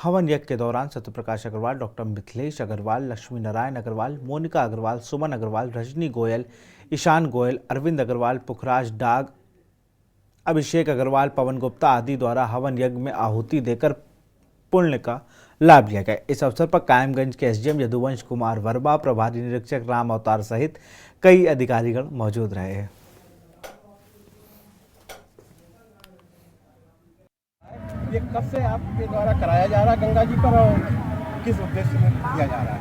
हवन यज्ञ के दौरान सत्यप्रकाश अग्रवाल, डॉक्टर मिथिलेश अग्रवाल, लक्ष्मी नारायण अग्रवाल, मोनिका अग्रवाल, सुमन अग्रवाल, रजनी गोयल, ईशान गोयल, अरविंद अग्रवाल, पुखराज डाग, अभिषेक अग्रवाल, पवन गुप्ता आदि द्वारा हवन यज्ञ में आहुति देकर पुण्य का लाभ लिया गया। इस अवसर पर कायमगंज के एसडीएम यदुवंश कुमार वर्मा, प्रभारी निरीक्षक राम अवतार सहित कई अधिकारीगण मौजूद रहे हैं। ये कब से आपके द्वारा कराया जा रहा है गंगा जी पर और किस उद्देश्य में किया जा रहा है?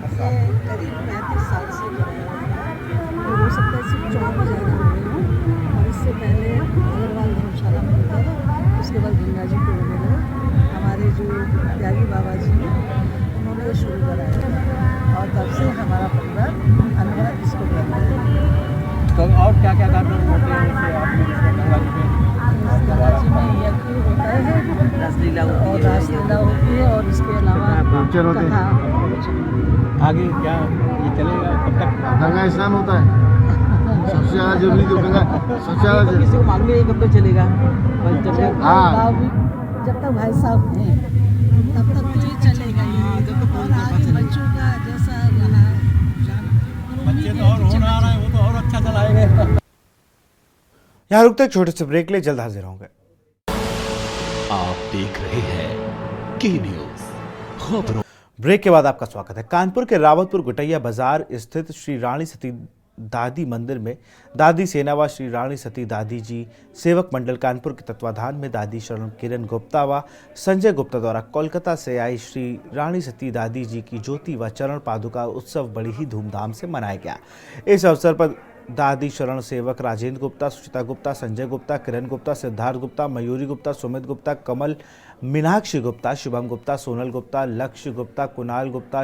करीब 35 साल से हो सकता है सिर्फ 4 ज़्यादा हो रहे हैं। और इससे पहले अग्रवाल धर्मशाला में होता था, उसके बाद गंगा जी को होने लगा। हमारे जो त्यागी बाबा जी हैं उन्होंने शुरू कराया और तब से हमारा परिवार अनुभव इसको करता है। तो और क्या क्या कार्यक्रम होते हैं जैसे आपने गंगा जी में? गंगा जी में यज्ञ होता है, रासलीला होती है और इसके अलावा कथा। आगे क्या ये चलेगा कब तक? गंगा स्नान होता है सबसे ज़्यादा जरूरी, तो गंगा सबसे ज़्यादा किसी को मालूम है कब तक चलेगा। जब तक भाई साहब हैं तब तक तो ये चलेगा ही। और आगे बच्चों का जैसा रहा, बच्चे तो और होना आ रहा है वो तो और अच्छा चलाएंगे। यहाँ रुकते छोटे से ब्रेक ले, जल्द हाजिर होंगे। आप देख रहे हैं की न्यूज खबरों। ब्रेक के बाद आपका स्वागत है। कानपुर के रावतपुर गुटैया बाजार स्थित श्री रानी सती दादी मंदिर में दादी सेना व श्री रानी सती दादी जी सेवक मंडल कानपुर के तत्वाधान में दादी शरण किरण गुप्ता व संजय गुप्ता द्वारा कोलकाता से आई श्री रानी सती दादी जी की ज्योति व चरण पादुका उत्सव बड़ी ही धूमधाम से मनाया गया। इस अवसर पर दादी शरण सेवक राजेंद्र गुप्ता, सुचिता गुप्ता, संजय गुप्ता, किरण गुप्ता, सिद्धार्थ गुप्ता, मयूरी गुप्ता, सुमित गुप्ता, कमल, मीनाक्षी गुप्ता, शिवम गुप्ता, सोनल गुप्ता, लक्ष्य गुप्ता, कुणाल गुप्ता,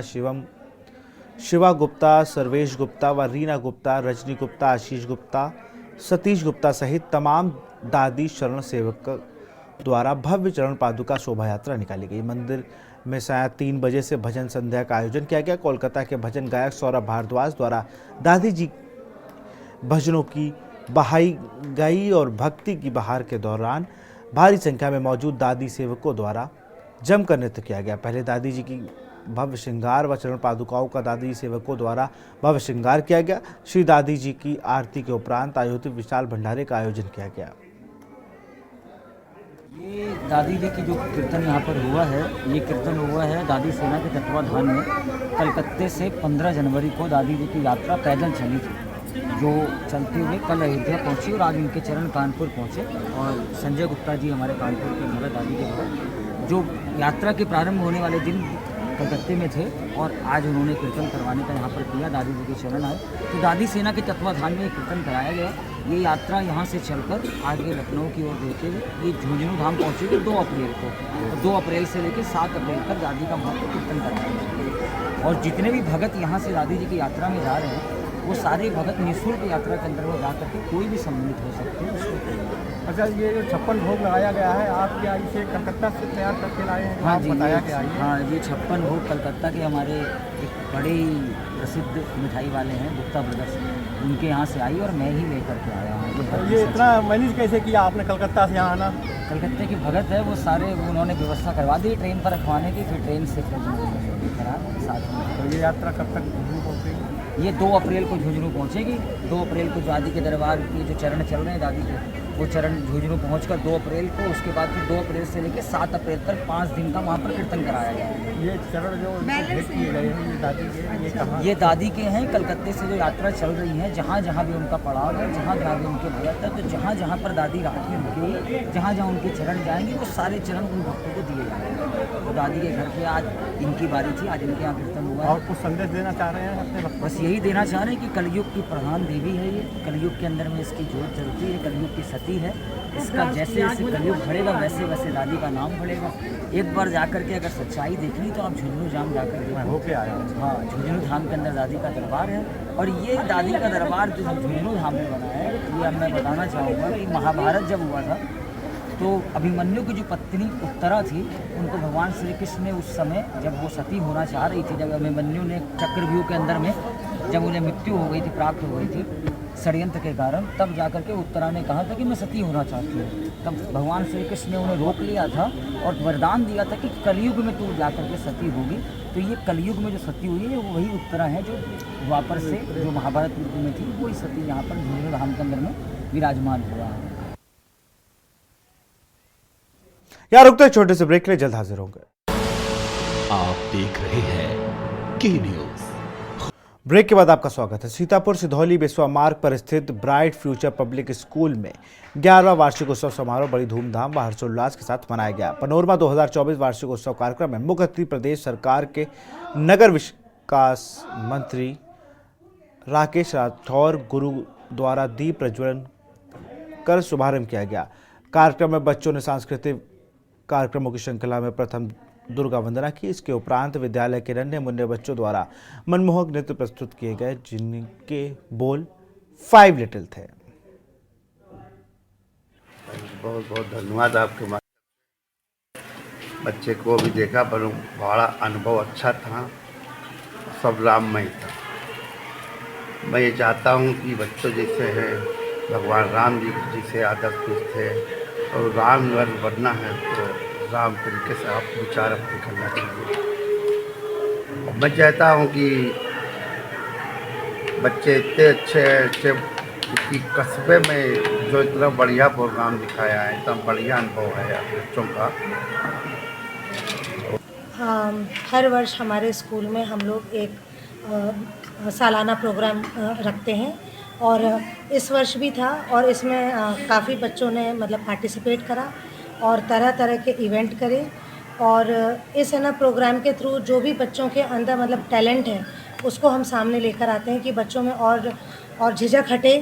शिवा गुप्ता, सर्वेश गुप्ता व रीना गुप्ता, रजनी गुप्ता, आशीष गुप्ता, सतीश गुप्ता सहित तमाम दादी शरण सेवक द्वारा भव्य चरण पादुका शोभा यात्रा निकाली गई। मंदिर में साया 3 बजे से भजन संध्या का आयोजन किया गया। कोलकाता के भजन गायक सौरभ भारद्वाज द्वारा दादी जी भजनों की बहाई गई और भक्ति की बहार के दौरान भारी संख्या में मौजूद दादी सेवकों द्वारा जमकर नृत्य किया गया। पहले दादी जी की भव्य श्रृंगार व चरण पादुकाओं का दादी सेवकों द्वारा भव्य श्रृंगार किया गया। श्री दादी जी की आरती के उपरांत आयोजित विशाल भंडारे का आयोजन किया गया। ये दादी जी की जो कीर्तन यहाँ पर हुआ है, ये कीर्तन हुआ है दादी सेना के तत्वाधान में। कलकत्ते से 15 जनवरी को दादी जी की यात्रा पैदल चली थी, जो चलते हुए कल अयोध्या पहुंची और आज उनके चरण कानपुर पहुंचे। और संजय गुप्ता जी हमारे कानपुर के भगत दादी के भगत, जो यात्रा के प्रारंभ होने वाले दिन कलकत्ते में थे और आज उन्होंने कीर्तन करवाने का यहाँ पर किया। दादी जी के चरण आए तो दादी सेना के तत्वाधान में कीर्तन कराया गया। ये यात्रा यहाँ से चलकर आगे लखनऊ की ओर देखते हुए ये झुंझुनू धाम पहुँचेगी 2 अप्रैल को। 2 अप्रैल से लेकर 7 अप्रैल तक दादी का वहाँ पर कीर्तन कराया गया। और जितने भी भगत यहाँ से दादी जी की यात्रा में जा रहे हैं, वो सारे भगत निःशुल्क यात्रा के अंदर में जा करके कोई भी सम्मिलित हो सकते हैं। अच्छा, ये जो 56 भोग लगाया गया है, आप क्या इसे कलकत्ता से तैयार करके लाए हैं? हाँ जी, बताया गया है। हाँ, ये 56 भोग कलकत्ता के हमारे एक बड़े ही प्रसिद्ध मिठाई वाले हैं गुप्ता ब्रदर्स, उनके यहाँ से आई और मैं ही लेकर के आया हूँ। ये इतना मैनेज कैसे किया आपने कलकत्ता से यहाँ आना? कलकत्ते की भगत है वो सारे, उन्होंने व्यवस्था करवा दी ट्रेन पर रखवाने की, फिर ट्रेन से साथ में। तो ये यात्रा कब तक झुंझुनू पहुँचेगी? ये 2 अप्रैल को झुंझुनू पहुँचेगी। 2 अप्रैल को दादी के दरबार के जो चरण चल रहे हैं दादी के, वो चरण झुंझुनू पहुँचकर 2 अप्रैल को, उसके बाद फिर 2 अप्रैल से लेकर 7 अप्रैल तक 5 दिन का वहाँ पर कीर्तन कराया गया। ये चरण जो भेंट किए गए हैं ये दादी के, ये कहाँ? ये दादी के हैं। कलकत्ते से जो यात्रा चल रही है, जहाँ जहाँ भी उनका पड़ाव है, जहाँ जहाँ भी उनके भगत है, तो जहाँ जहाँ पर दादी रात में रुकेगी, जहाँ जहाँ उनके चरण जाएंगे, वो सारे चरण उन भक्तों को दिए जाएंगे। तो दादी के घर पे आज इनकी बारी थी, आज इनके यहाँ कीर्तन हुआ। और कुछ संदेश देना चाह रहे हैं अपने भक्तों? बस यही देना चाह रहे हैं कि कलयुग की प्रधान देवी है ये, कलयुग के अंदर में इसकी जोत जलती है, कलयुग की सती है। इसका जैसे जैसे कलयुग बढ़ेगा वैसे वैसे दादी का नाम बढ़ेगा। एक बार जाकर के अगर सच्चाई देखनी तो आप झुंझुनू धाम जाकर देखो। होके आया। हाँ, झुंझुनू धाम के अंदर दादी का दरबार है। और ये दादी का दरबार जो झुंझुनू धाम में बना है, ये अब मैं बताना चाहूँगा कि महाभारत जब हुआ था तो अभिमन्यु की जो पत्नी उत्तरा थी, उनको भगवान श्री कृष्ण ने उस समय जब वो सती होना चाह रही थी, जब अभिमन्यु ने चक्रव्यूह के अंदर में जब उन्हें मृत्यु हो गई थी, प्राप्त हो गई थी षड्यंत्र के कारण, तब जाकर के उत्तरा ने कहा था कि मैं सती होना चाहती हूँ। तब भगवान श्री कृष्ण ने उन्हें रोक लिया था और वरदान दिया था कि कलयुग में तू जाकर के सती होगी। तो ये कलयुग में जो सती हुई है वो वही उत्तरा है जो द्वापर से जो महाभारत युग में थी, वही सती यहाँ पर झुंझुनू धाम के अंदर में विराजमान हुआ है। यार रुकते हैं छोटे से ब्रेक के लिए, जल्द हाजिर होंगे। आप देख रहे हैं की न्यूज। ब्रेक के बाद आपका स्वागत है। सीतापुर सिधौली बेसवा मार्ग पर स्थित ब्राइट फ्यूचर पब्लिक स्कूल में 11वां वार्षिक उत्सव समारोह बड़ी धूमधाम व हर्षोल्लास के साथ मनाया गया। पनोरमा 2024 वार्षिक उत्सव कार्यक्रम में मुख्य अतिथि प्रदेश सरकार के नगर विकास मंत्री राकेश राठौर गुरु द्वारा दीप प्रज्वलन कर शुभारंभ किया गया। कार्यक्रम में बच्चों ने सांस्कृतिक कार्यक्रमों की श्रृंखला में प्रथम दुर्गा वंदना की। इसके उपरांत विद्यालय के नन्हे मुन्ने बच्चों द्वारा मनमोहक नृत्य प्रस्तुत किए गए, जिनके बोल 5 लिटिल थे। बहुत बहुत धन्यवाद आपके बच्चे को भी देखा, पर बड़ा अनुभव अच्छा था, सब राममय था। मैं ये चाहता हूँ कि बच्चों जैसे हैं भगवान राम जी जिसे आदर्श पुरुष थे, और राम अगर बनना है तो राम तरीके से आप विचार अपने करना चाहिए। मैं चाहता हूँ कि बच्चे इतने अच्छे कि कस्बे में जो इतना बढ़िया प्रोग्राम दिखाया है, इतना बढ़िया अनुभव है बच्चों का, हर वर्ष हमारे स्कूल में हम लोग एक सालाना प्रोग्राम रखते हैं और इस वर्ष भी था और इसमें काफ़ी बच्चों ने मतलब पार्टिसिपेट करा और तरह तरह के इवेंट करे और इस है ना प्रोग्राम के थ्रू जो भी बच्चों के अंदर मतलब टैलेंट है उसको हम सामने लेकर आते हैं कि बच्चों में और झिझक हटे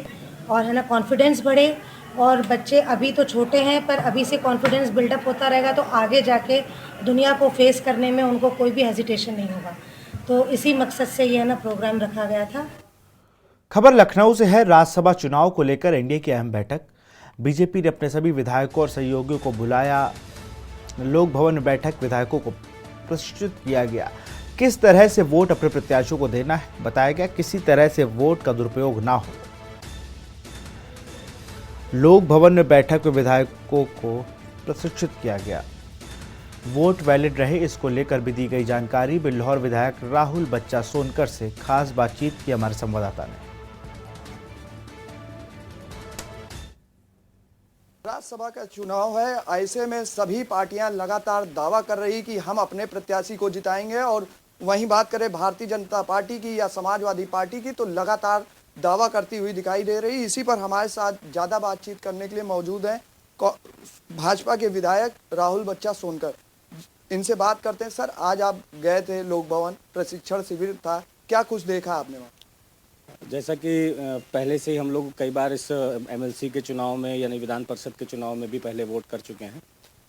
और है ना कॉन्फिडेंस बढ़े और बच्चे अभी तो छोटे हैं पर अभी से कॉन्फिडेंस बिल्डअप होता रहेगा तो आगे जाके दुनिया को फेस करने में उनको कोई भी हेजिटेशन नहीं होगा। तो इसी मकसद से ये ना प्रोग्राम रखा गया था। खबर लखनऊ से है। राज्यसभा चुनाव को लेकर एनडीए की अहम बैठक। बीजेपी ने अपने सभी विधायकों और सहयोगियों को बुलाया। लोक भवन में बैठक विधायकों को प्रशिक्षित किया गया किस तरह से वोट अपने प्रत्याशियों को देना है। बताया गया किसी तरह से वोट का दुरुपयोग ना हो। लोक भवन में बैठक में विधायकों को प्रशिक्षित किया गया। वोट वैलिड रहे इसको लेकर भी दी गई जानकारी। बिल्हौर विधायक राहुल बच्चा सोनकर से खास बातचीत की हमारे संवाददाता ने। राज्यसभा का चुनाव है, ऐसे में सभी पार्टियां लगातार दावा कर रही कि हम अपने प्रत्याशी को जिताएंगे और वहीं बात करें भारतीय जनता पार्टी की या समाजवादी पार्टी की तो लगातार दावा करती हुई दिखाई दे रही। इसी पर हमारे साथ ज़्यादा बातचीत करने के लिए मौजूद हैं भाजपा के विधायक राहुल बच्चा सोनकर। इनसे बात करते हैं। सर, आज आप गए थे लोक भवन, प्रशिक्षण शिविर था, क्या कुछ देखा आपने वहाँ? जैसा कि पहले से ही हम लोग कई बार इस एमएलसी के चुनाव में यानी विधान परिषद के चुनाव में भी पहले वोट कर चुके हैं।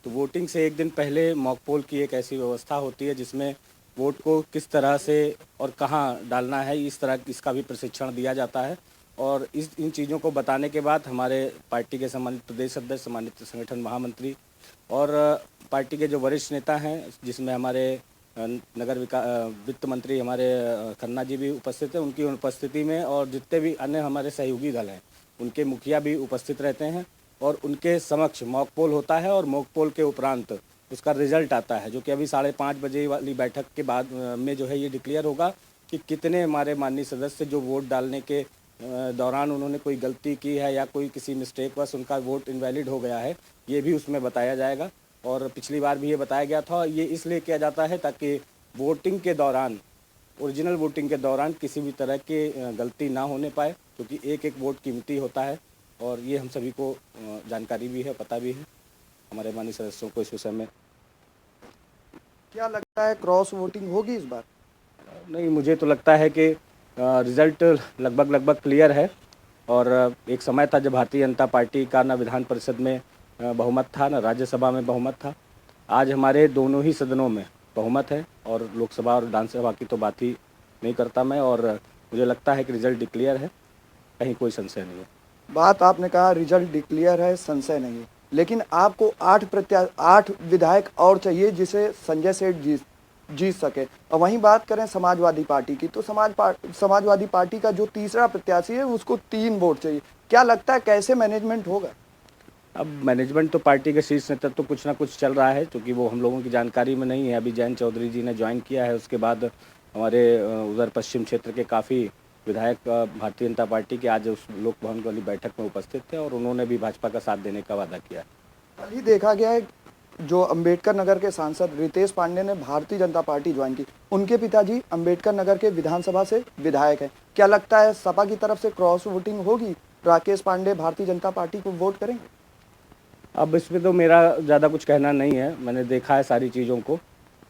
तो वोटिंग से एक दिन पहले मॉक पोल की एक ऐसी व्यवस्था होती है जिसमें वोट को किस तरह से और कहाँ डालना है इस तरह इसका भी प्रशिक्षण दिया जाता है। और इन चीज़ों को बताने के बाद हमारे पार्टी के सम्मानित प्रदेश अध्यक्ष, सम्मानित संगठन महामंत्री और पार्टी के जो वरिष्ठ नेता हैं जिसमें हमारे नगर वित्त मंत्री हमारे खन्ना जी भी उपस्थित हैं, उनकी उपस्थिति में और जितने भी अन्य हमारे सहयोगी दल हैं उनके मुखिया भी उपस्थित रहते हैं और उनके समक्ष मॉक पोल होता है और मॉक पोल के उपरांत उसका रिजल्ट आता है जो कि अभी 5:30 बजे वाली बैठक के बाद में जो है ये डिक्लेयर होगा कि कितने हमारे माननीय सदस्य जो वोट डालने के दौरान उन्होंने कोई गलती की है या कोई किसी मिस्टेक वश उनका वोट इनवैलिड हो गया है, ये भी उसमें बताया जाएगा। और पिछली बार भी ये बताया गया था। ये इसलिए किया जाता है ताकि वोटिंग के दौरान, ओरिजिनल वोटिंग के दौरान किसी भी तरह की गलती ना होने पाए क्योंकि एक एक वोट कीमती होता है और ये हम सभी को जानकारी भी है, पता भी है हमारे माननीय सदस्यों को इस विषय में। क्या लगता है क्रॉस वोटिंग होगी इस बार? नहीं, मुझे तो लगता है कि रिजल्ट लगभग क्लियर है और एक समय था जब भारतीय जनता पार्टी का ना विधान परिषद में बहुमत था ना राज्यसभा में बहुमत था। आज हमारे दोनों ही सदनों में बहुमत है और लोकसभा और विधानसभा की तो बात ही नहीं करता मैं और मुझे लगता है कि रिजल्ट डिक्लेयर है, कहीं कोई संशय नहीं है। बात आपने कहा रिजल्ट डिक्लेयर है, संशय नहीं है, लेकिन आपको 8 विधायक और चाहिए जिसे संजय सेठ जीत सके। और वहीं बात करें समाजवादी पार्टी की तो समाजवादी पार्टी का जो तीसरा प्रत्याशी है उसको 3 वोट चाहिए। क्या लगता है कैसे मैनेजमेंट होगा? अब मैनेजमेंट तो पार्टी के शीर्ष नेतृत्व तो कुछ ना कुछ चल रहा है क्योंकि वो हम लोगों की जानकारी में नहीं है। अभी जयंत चौधरी जी ने ज्वाइन किया है, उसके बाद हमारे उधर पश्चिम क्षेत्र के काफ़ी विधायक भारतीय जनता पार्टी के आज उस लोक भवन वाली बैठक में उपस्थित थे और उन्होंने भी भाजपा का साथ देने का वादा किया। कल ही देखा गया है जो अंबेडकर नगर के सांसद रितेश पांडे ने भारतीय जनता पार्टी ज्वाइन की, उनके पिताजी अंबेडकर नगर के विधानसभा से विधायक हैं। क्या लगता है सपा की तरफ से क्रॉस वोटिंग होगी? राकेश पांडे भारतीय जनता पार्टी को वोट करेंगे? अब इसमें तो मेरा ज़्यादा कुछ कहना नहीं है, मैंने देखा है सारी चीज़ों को।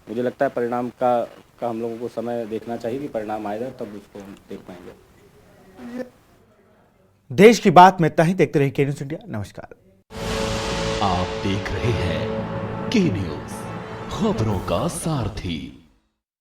मुझे लगता है परिणाम का हम लोगों को समय देखना चाहिए कि परिणाम आएगा तब उसको हम देख पाएंगे। देश की बात में इतना ही। देखते रहिए के न्यूज़ इंडिया। नमस्कार। आप देख रहे हैं के न्यूज़, खबरों का सारथी।